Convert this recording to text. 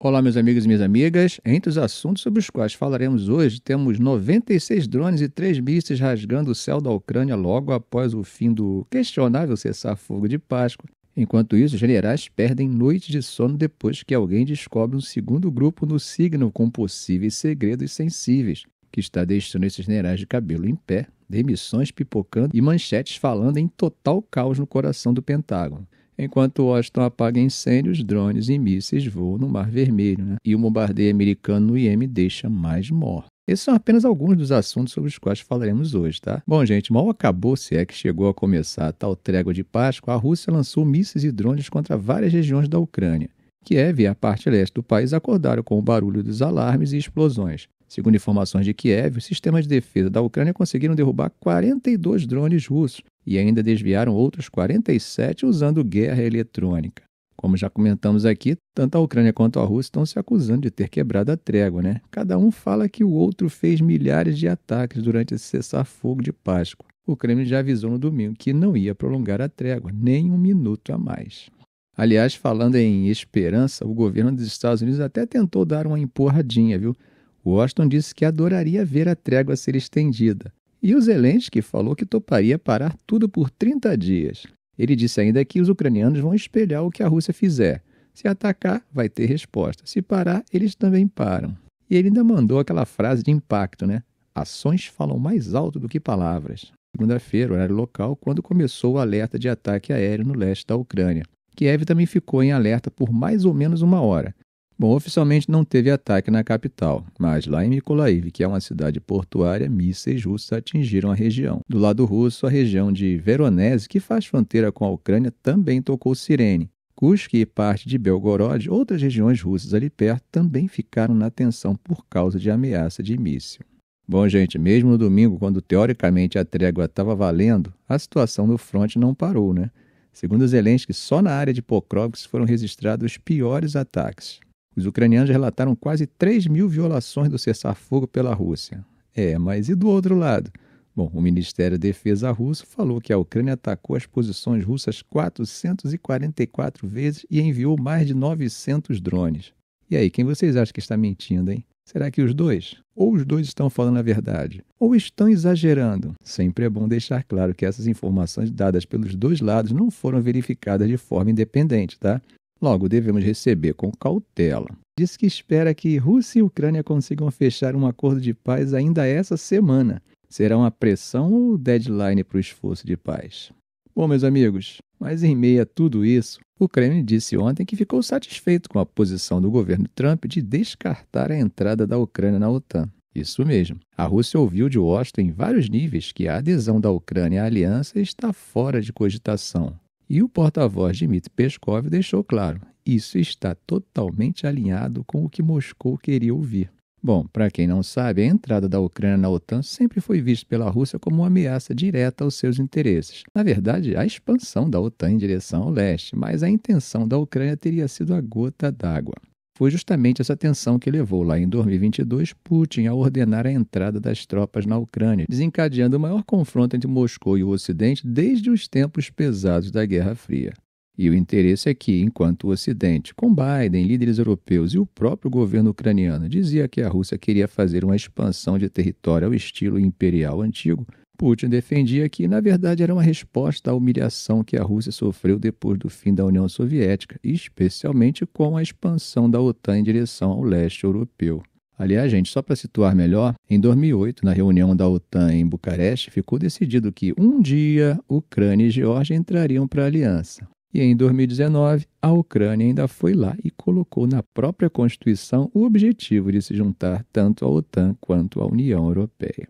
Olá, meus amigos e minhas amigas. Entre os assuntos sobre os quais falaremos hoje, temos 96 drones e 3 mísseis rasgando o céu da Ucrânia logo após o fim do questionável cessar-fogo de Páscoa. Enquanto isso, generais perdem noites de sono depois que alguém descobre um segundo grupo no signo com possíveis segredos sensíveis, que está deixando esses generais de cabelo em pé, demissões pipocando e manchetes falando em total caos no coração do Pentágono. Enquanto Washington apaga incêndios, drones e mísseis voam no Mar Vermelho, e o bombardeio americano no Iêmen deixa mais mortos. Esses são apenas alguns dos assuntos sobre os quais falaremos hoje, tá? Bom, gente, mal acabou, se é que chegou a começar a tal trégua de Páscoa, a Rússia lançou mísseis e drones contra várias regiões da Ucrânia. Kiev e a parte leste do país acordaram com o barulho dos alarmes e explosões. Segundo informações de Kiev, os sistemas de defesa da Ucrânia conseguiram derrubar 42 drones russos e ainda desviaram outros 47 usando guerra eletrônica. Como já comentamos aqui, tanto a Ucrânia quanto a Rússia estão se acusando de ter quebrado a trégua, Cada um fala que o outro fez milhares de ataques durante esse cessar-fogo de Páscoa. O Kremlin já avisou no domingo que não ia prolongar a trégua, nem um minuto a mais. Aliás, falando em esperança, o governo dos Estados Unidos até tentou dar uma empurradinha, viu? Washington disse que adoraria ver a trégua ser estendida. E o Zelensky falou que toparia parar tudo por 30 dias. Ele disse ainda que os ucranianos vão espelhar o que a Rússia fizer. Se atacar, vai ter resposta. Se parar, eles também param. E ele ainda mandou aquela frase de impacto, Ações falam mais alto do que palavras. Segunda-feira, horário local, quando começou o alerta de ataque aéreo no leste da Ucrânia. Kiev também ficou em alerta por mais ou menos uma hora. Bom, oficialmente não teve ataque na capital, mas lá em Mykolaiv, que é uma cidade portuária, mísseis russos atingiram a região. Do lado russo, a região de Voronezh, que faz fronteira com a Ucrânia, também tocou sirene. Kursk e parte de Belgorod, outras regiões russas ali perto, também ficaram na atenção por causa de ameaça de míssil. Bom, gente, mesmo no domingo, quando teoricamente a trégua estava valendo, a situação no fronte não parou, Segundo Zelensky, só na área de Pokrovsk foram registrados os piores ataques. Os ucranianos relataram quase 3.000 violações do cessar-fogo pela Rússia. Mas e do outro lado? Bom, o Ministério da Defesa russo falou que a Ucrânia atacou as posições russas 444 vezes e enviou mais de 900 drones. E aí, quem vocês acham que está mentindo, hein? Será que os dois? Ou os dois estão falando a verdade? Ou estão exagerando? Sempre é bom deixar claro que essas informações dadas pelos dois lados não foram verificadas de forma independente, tá? Logo, devemos receber com cautela. Diz que espera que Rússia e Ucrânia consigam fechar um acordo de paz ainda essa semana. Será uma pressão ou deadline para o esforço de paz? Bom, meus amigos, mas em meio a tudo isso, o Kremlin disse ontem que ficou satisfeito com a posição do governo Trump de descartar a entrada da Ucrânia na OTAN. Isso mesmo. A Rússia ouviu de Washington em vários níveis que a adesão da Ucrânia à aliança está fora de cogitação. E o porta-voz Dmitry Peskov deixou claro, isso está totalmente alinhado com o que Moscou queria ouvir. Bom, para quem não sabe, a entrada da Ucrânia na OTAN sempre foi vista pela Rússia como uma ameaça direta aos seus interesses. Na verdade, a expansão da OTAN em direção ao leste, mas a intenção da Ucrânia teria sido a gota d'água. Foi justamente essa tensão que levou lá em 2022 Putin a ordenar a entrada das tropas na Ucrânia, desencadeando o maior confronto entre Moscou e o Ocidente desde os tempos pesados da Guerra Fria. E o interesse é que, enquanto o Ocidente, com Biden, líderes europeus e o próprio governo ucraniano dizia que a Rússia queria fazer uma expansão de território ao estilo imperial antigo, Putin defendia que, na verdade, era uma resposta à humilhação que a Rússia sofreu depois do fim da União Soviética, especialmente com a expansão da OTAN em direção ao leste europeu. Aliás, gente, só para situar melhor, em 2008, na reunião da OTAN em Bucareste, ficou decidido que um dia Ucrânia e Geórgia entrariam para a aliança. E em 2019, a Ucrânia ainda foi lá e colocou na própria Constituição o objetivo de se juntar tanto à OTAN quanto à União Europeia.